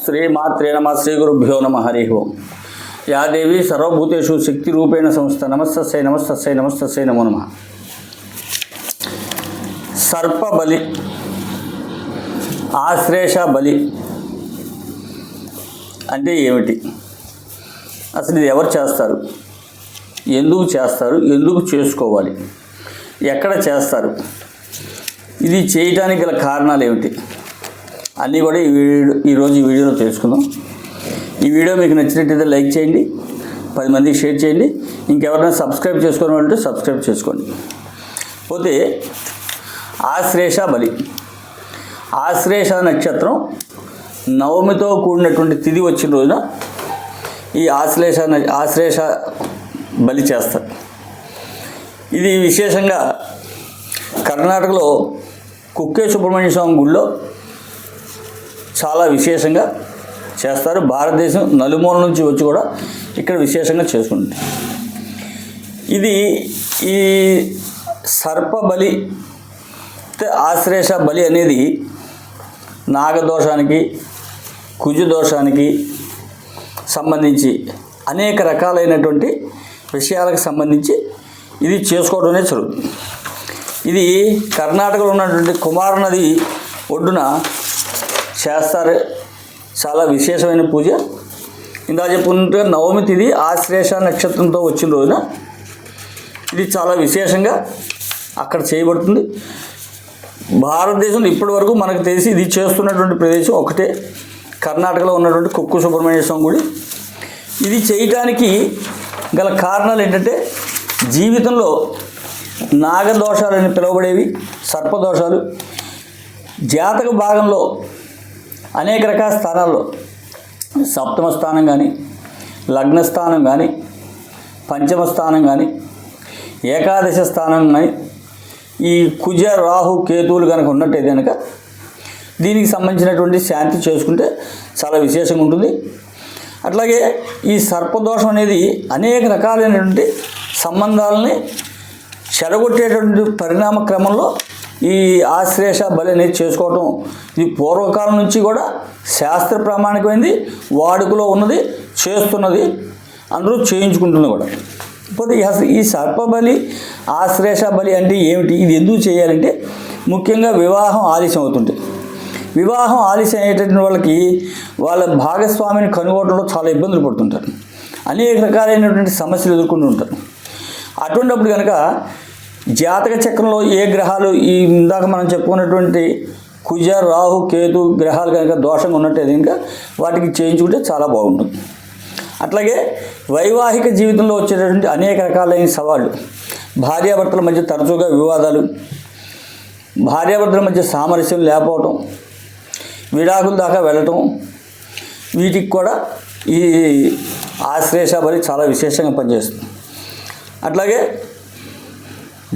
శ్రీమాత్రే నమ శ్రీ గురుభ్యో నమ హరి ఓం. యా దేవి సర్వభూతేషు శక్తి రూపేణ సంస్థ నమస్తస్యై నమస్తస్యై నమస్తస్యై నమో నమః. సర్ప బలి, ఆశ్లేష బలి అంటే ఏమిటి? అసలు ఇది ఎవరు చేస్తారు, ఎందుకు చేస్తారు, ఎందుకు చేసుకోవాలి, ఎక్కడ చేస్తారు, ఇది చేయడానికి గల కారణాలు ఏమిటి అన్నీ కూడా ఈరోజు ఈ వీడియోలో తెలుసుకుందాం. ఈ వీడియో మీకు నచ్చినట్టయితే లైక్ చేయండి, 10 మందికి షేర్ చేయండి. ఇంకెవరైనా సబ్స్క్రైబ్ చేసుకోని వాళ్ళంటే సబ్స్క్రైబ్ చేసుకోండి. పోతే ఆశ్లేష బలి, ఆశ్లేష నక్షత్రం నవమితో కూడినటువంటి తిథి వచ్చిన రోజున ఈ ఆశ్లేష బలి చేస్తారు. ఇది విశేషంగా కర్ణాటకలో కుక్కే సుబ్రహ్మణ్య స్వామి గుడిలో చాలా విశేషంగా చేస్తారు. భారతదేశం నలుమూల నుంచి వచ్చి కూడా ఇక్కడ విశేషంగా చేసుకుంటుంది. ఇది ఈ సర్ప బలి, ఆశ్లేష బలి అనేది నాగదోషానికి, కుజదోషానికి సంబంధించి అనేక రకాలైనటువంటి విషయాలకు సంబంధించి ఇది చేసుకోవడం అనేది జరుగుతుంది. ఇది కర్ణాటకలో ఉన్నటువంటి కుమార నది ఒడ్డున చేస్తారు. చాలా విశేషమైన పూజ. ఇందా చెప్పుకుంటే నవమి తిథి ఆశ్లేష నక్షత్రంతో వచ్చిన రోజున ఇది చాలా విశేషంగా అక్కడ చేయబడుతుంది. భారతదేశంలో ఇప్పటి వరకు మనకు తెలిసి ఇది చేస్తున్నటువంటి ప్రదేశం ఒకటే, కర్ణాటకలో ఉన్నటువంటి కుక్కు సుబ్రహ్మణ్య స్వామి గుడి. ఇది చేయటానికి గల కారణాలు ఏంటంటే, జీవితంలో నాగదోషాలని పిలువబడేవి, సర్పదోషాలు జాతక భాగంలో అనేక రకాల స్థానాల్లో సప్తమ స్థానం కానీ, లగ్నస్థానం కానీ, పంచమ స్థానం కానీ, ఏకాదశ స్థానం కానీ, ఈ కుజ రాహు కేతువులు కనుక ఉన్నట్టే కనుక దీనికి సంబంధించినటువంటి శాంతి చేసుకుంటే చాలా విశేషంగా ఉంటుంది. అట్లాగే ఈ సర్పదోషం అనేది అనేక రకాలైనటువంటి సంబంధాలని చెడగొట్టేటువంటి పరిణామ క్రమంలో ఈ ఆశ్లేష బలి అనేది చేసుకోవటం ఇది పూర్వకాలం నుంచి కూడా శాస్త్ర ప్రామాణికమైంది, వాడుకలో ఉన్నది, చేస్తున్నది, అందరూ చేయించుకుంటున్నది కూడా. పోతే ఈ సర్పబలి, ఆశ్లేష బలి అంటే ఏమిటి, ఇది ఎందుకు చేయాలంటే ముఖ్యంగా వివాహం ఆలస్యం అవుతుంది. వివాహం ఆలస్యం అయ్యేటటువంటి వాళ్ళకి వాళ్ళ భాగస్వామిని కనుగొనడంలో చాలా ఇబ్బందులు పడుతుంటారు, అనేక రకాలైనటువంటి సమస్యలు ఎదుర్కొంటూ ఉంటారు. అటువంటిప్పుడు కనుక జాతక చక్రంలో ఏ గ్రహాలు ఈ ఇందాక మనం చెప్పుకున్నటువంటి కుజ రాహు కేతు గ్రహాలు కనుక దోషంగా ఉన్నట్టయితే కనుక వాటికి చేయించుకుంటే చాలా బాగుంటుంది. అట్లాగే వైవాహిక జీవితంలో వచ్చేటటువంటి అనేక రకాలైన సవాళ్ళు, భార్యాభర్తల మధ్య తరచుగా వివాదాలు, భార్యాభర్తల మధ్య సామరస్యం లేకపోవటం, విడాకుల దాకా వెళ్ళటం, వీటికి కూడా ఈ ఆశ్లేష బలి చాలా విశేషంగా పనిచేస్తుంది. అట్లాగే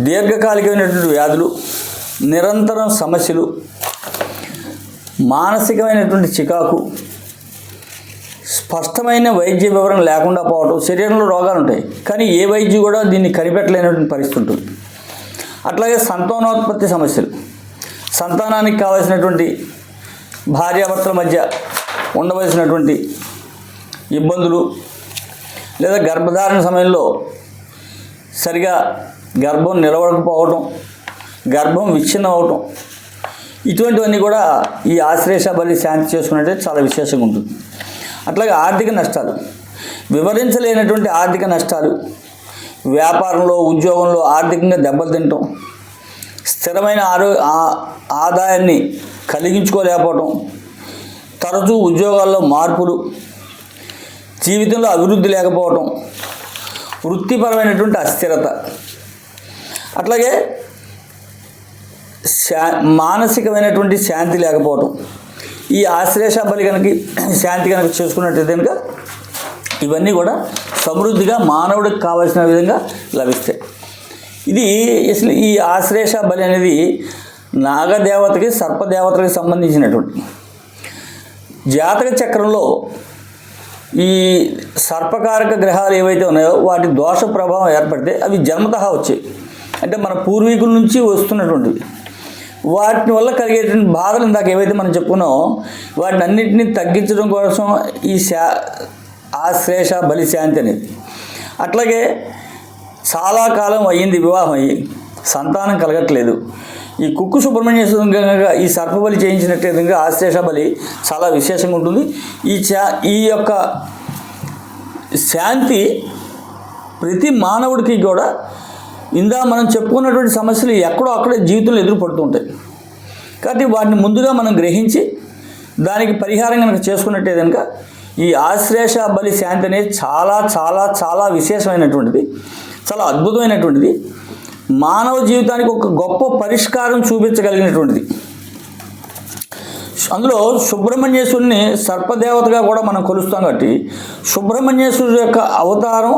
దీర్ఘకాలికమైనటువంటి వ్యాధులు, నిరంతరం సమస్యలు, మానసికమైనటువంటి చికాకు, స్పష్టమైన వైద్య వివరణ లేకుండా పోవటం, శరీరంలో రోగాలు ఉంటాయి కానీ ఏ వైద్యం కూడా దీన్ని కనిపెట్టలేనటువంటి పరిస్థితి ఉంటుంది. అట్లాగే సంతానోత్పత్తి సమస్యలు, సంతానానికి కావలసినటువంటి భార్యాభర్తల మధ్య ఉండవలసినటువంటి ఇబ్బందులు, లేదా గర్భధారణ సమయంలో సరిగా గర్భం నిలవడకపోవటం, గర్భం విచ్ఛిన్నం అవటం, ఇటువంటివన్నీ కూడా ఈ ఆశ్లేష బలి శాంతి చేసుకున్నట్టే చాలా విశేషంగా ఉంటుంది. అట్లాగే ఆర్థిక నష్టాలు, వివరించలేనటువంటి ఆర్థిక నష్టాలు, వ్యాపారంలో ఉద్యోగంలో ఆర్థికంగా దెబ్బలు తినటం, స్థిరమైన ఆదాయాన్ని కలిగించుకోలేకపోవటం, తరచూ ఉద్యోగాల్లో మార్పులు, జీవితంలో అభివృద్ధి లేకపోవటం, వృత్తిపరమైనటువంటి అస్థిరత, అట్లాగే మానసికమైనటువంటి శాంతి లేకపోవటం. ఈ ఆశ్లేష బలి కనుక శాంతి కనుక చేసుకున్నట్టయితే కనుక ఇవన్నీ కూడా సమృద్ధిగా మానవుడికి కావాల్సిన విధంగా లభిస్తాయి. ఇది అసలు ఈ ఆశ్లేష బలి అనేది నాగదేవతకి, సర్పదేవతకి సంబంధించినటువంటి జాతక చక్రంలో ఈ సర్పకారక గ్రహాలు ఏవైతే ఉన్నాయో వాటి దోష ప్రభావం ఏర్పడితే అవి జన్మతః వచ్చాయి, అంటే మన పూర్వీకుల నుంచి వస్తున్నటువంటివి. వాటి వల్ల కలిగేటువంటి బాధలు ఇందాక ఏవైతే మనం చెప్పుకున్నామో వాటిని అన్నింటినీ తగ్గించడం కోసం ఈ ఆశ్లేష బలి శాంతి అనేది. అట్లాగే చాలా కాలం అయ్యింది వివాహం అయ్యి, సంతానం కలగట్లేదు. ఈ కుక్కు సుబ్రహ్మణ్యేశ్వరంగా ఈ సర్పబలి చేయించినట్టు విధంగా ఆశ్లేష బలి చాలా విశేషంగా ఉంటుంది. ఈ యొక్క శాంతి ప్రతి మానవుడికి కూడా మనం చెప్పుకున్నటువంటి సమస్యలు ఎక్కడో అక్కడే జీవితంలో ఎదురుపడుతూ ఉంటాయి. కాబట్టి వాటిని ముందుగా మనం గ్రహించి దానికి పరిహారం కనుక చేసుకున్నట్టే కనుక ఈ ఆశ్లేష బలి శాంతి అనేది చాలా చాలా చాలా విశేషమైనటువంటిది, చాలా అద్భుతమైనటువంటిది, మానవ జీవితానికి ఒక గొప్ప పరిష్కారం చూపించగలిగినటువంటిది. అందులో సుబ్రహ్మణ్యేశ్వరుని సర్పదేవతగా కూడా మనం కొలుస్తాం. కాబట్టి సుబ్రహ్మణ్యేశ్వరుడు యొక్క అవతారం,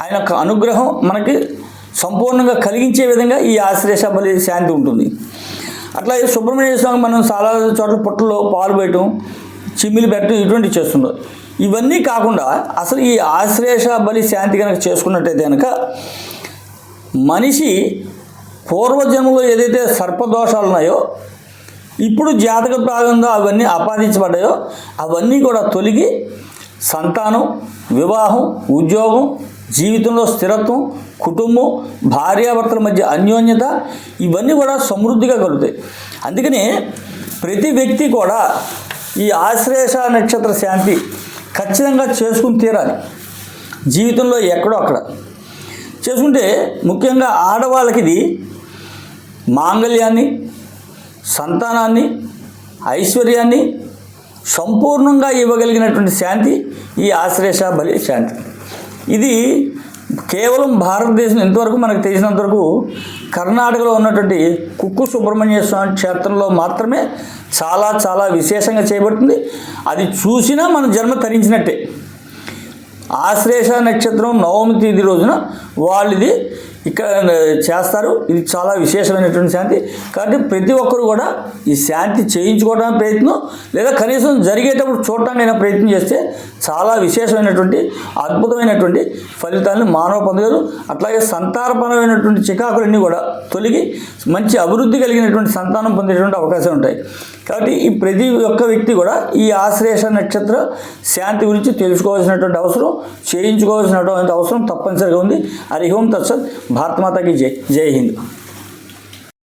ఆయన యొక్క అనుగ్రహం మనకి సంపూర్ణంగా కలిగించే విధంగా ఈ ఆశ్లేష బలి శాంతి ఉంటుంది. అట్లాగే సుబ్రహ్మణ్యేశ్వరం మనం చాలా చోట్ల పుట్టలో పాలు పెట్టడం, చిమ్మిలి పెట్టడం ఇటువంటివి చేస్తున్నారు. ఇవన్నీ కాకుండా అసలు ఈ ఆశ్లేష బలి శాంతి కనుక చేసుకున్నట్టయితే కనుక మనిషి పూర్వజన్మలో ఏదైతే సర్పదోషాలు ఉన్నాయో, ఇప్పుడు జాతక ప్రారంభంలో అవన్నీ ఆపాదించబడ్డాయో అవన్నీ కూడా తొలగి సంతానం, వివాహం, ఉద్యోగం, జీవితంలో స్థిరత్వం, కుటుంబం, భార్యాభర్తల మధ్య అన్యోన్యత ఇవన్నీ కూడా సమృద్ధిగా కలుగుతాయి. అందుకని ప్రతి వ్యక్తి కూడా ఈ ఆశ్లేష నక్షత్ర శాంతి ఖచ్చితంగా చేసుకుని తీరాలి. జీవితంలో ఎక్కడో అక్కడ చేసుకుంటే ముఖ్యంగా ఆడవాళ్ళకి ఇది మాంగళ్యాన్ని, సంతానాన్ని, ఐశ్వర్యాన్ని సంపూర్ణంగా ఇవ్వగలిగినటువంటి శాంతి ఈ ఆశ్లేష బలి శాంతి. ఇది కేవలం భారతదేశం ఇంతవరకు మనకు తెలిసినంతవరకు కర్ణాటకలో ఉన్నటువంటి కుక్కు సుబ్రహ్మణ్య స్వామి క్షేత్రంలో మాత్రమే చాలా చాలా విశేషంగా చేయబడుతుంది. అది చూసినా మన జన్మ తరించినట్టే. ఆశ్లేష నక్షత్రం నవమి తేదీ రోజున వాళ్ళు ఇది ఇక్కడ చేస్తారు. ఇది చాలా విశేషమైనటువంటి శాంతి. కాబట్టి ప్రతి ఒక్కరు కూడా ఈ శాంతి చేయించుకోవడానికి ప్రయత్నం, లేదా కనీసం జరిగేటప్పుడు చూడటానికైనా ప్రయత్నం చేస్తే చాలా విశేషమైనటువంటి అద్భుతమైనటువంటి ఫలితాలను మానవ పొందగలరు. అట్లాగే సంతానపరమైనటువంటి చికాకులన్నీ కూడా తొలగి మంచి అభివృద్ధి కలిగినటువంటి సంతానం పొందేటువంటి అవకాశం ఉంటాయి. కాబట్టి ఈ ప్రతి ఒక్క వ్యక్తి కూడా ఈ ఆశ్లేష నక్షత్ర శాంతి గురించి తెలుసుకోవాల్సినటువంటి అవసరం, చేయించుకోవాల్సినటువంటి అవసరం తప్పనిసరిగా ఉంది. హరి ఓం తత్సత్. భారత్ మాతాకి జై. జై హింద్.